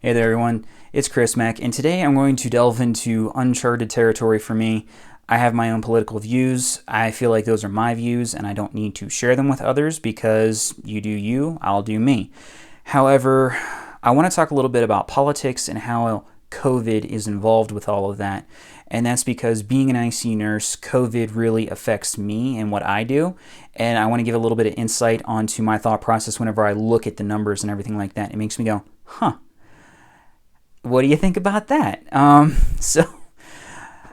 Hey there, everyone. It's Chris Mack, and today I'm going to delve into uncharted territory for me. I have my own political views. I feel like those are my views, and I don't need to share them with others because you do you, I'll do me. However, I want to talk a little bit about politics and how COVID is involved with all of that. And that's because being an ICU nurse, COVID really affects me and what I do. And I want to give a little bit of insight onto my thought process whenever I look at the numbers and everything like that. It makes me go, huh. What do you think about that?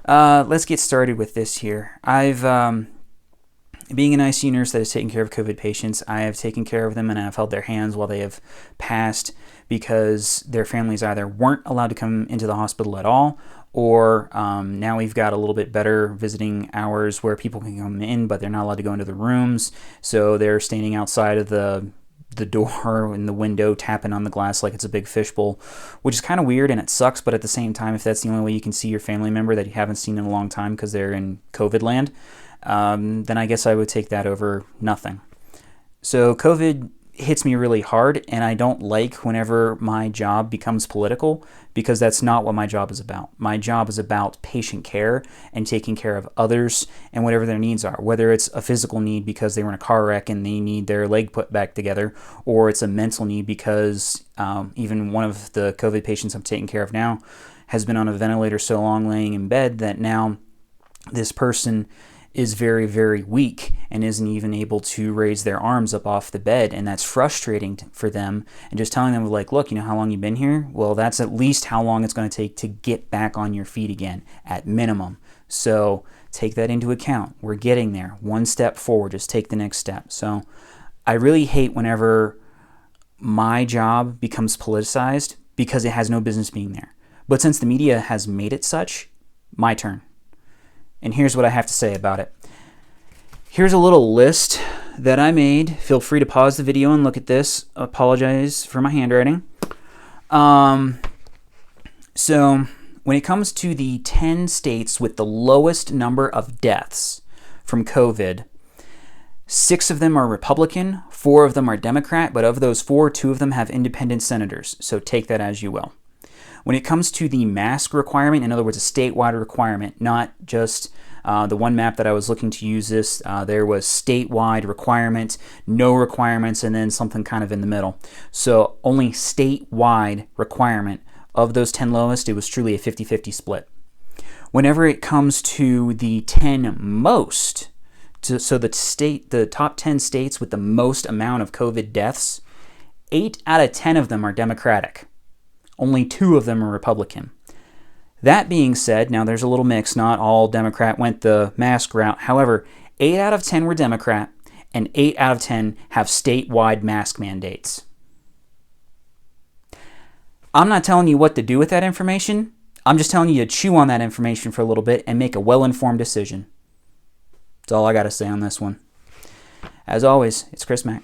Let's get started with this here. Being an ICU nurse that has taken care of COVID patients, I have taken care of them and I have held their hands while they have passed because their families either weren't allowed to come into the hospital at all, or now we've got a little bit better visiting hours where people can come in, but they're not allowed to go into the rooms. So they're standing outside of the door in the window tapping on the glass like it's a big fishbowl, which is kind of weird and it sucks, but at the same time, if that's the only way you can see your family member that you haven't seen in a long time because they're in COVID land, then I guess I would take that over nothing. So COVID hits me really hard, and I don't like whenever my job becomes political because that's not what my job is about. My job is about patient care and taking care of others and whatever their needs are, whether it's a physical need because they were in a car wreck and they need their leg put back together, or it's a mental need because even one of the COVID patients I'm taking care of now has been on a ventilator so long laying in bed that now this person is very, very weak and isn't even able to raise their arms up off the bed, and that's frustrating for them. And just telling them, like, look, you know how long you've been here? Well, that's at least how long it's going to take to get back on your feet again, at minimum. So take that into account. We're getting there. One step forward, just take the next step. So I really hate whenever my job becomes politicized because it has no business being there. But since the media has made it such, my turn. And here's what I have to say about it. Here's a little list that I made. Feel free to pause the video and look at this. Apologize for my handwriting. So when it comes to the 10 states with the lowest number of deaths from COVID, 6 of them are Republican, 4 of them are Democrat, but of those 4, 2 of them have independent senators. So take that as you will. When it comes to the mask requirement, in other words, a statewide requirement, not just the one map that I was looking to use this, there was statewide requirement, no requirements, and then something kind of in the middle. So only statewide requirement. Of those 10 lowest, it was truly a 50-50 split. Whenever it comes to the 10 most, so the top 10 states with the most amount of COVID deaths, 8 out of 10 of them are Democratic. Only 2 of them are Republican. That being said, now there's a little mix. Not all Democrat went the mask route. However, 8 out of 10 were Democrat, and 8 out of 10 have statewide mask mandates. I'm not telling you what to do with that information. I'm just telling you to chew on that information for a little bit and make a well-informed decision. That's all I got to say on this one. As always, it's Chris Mack.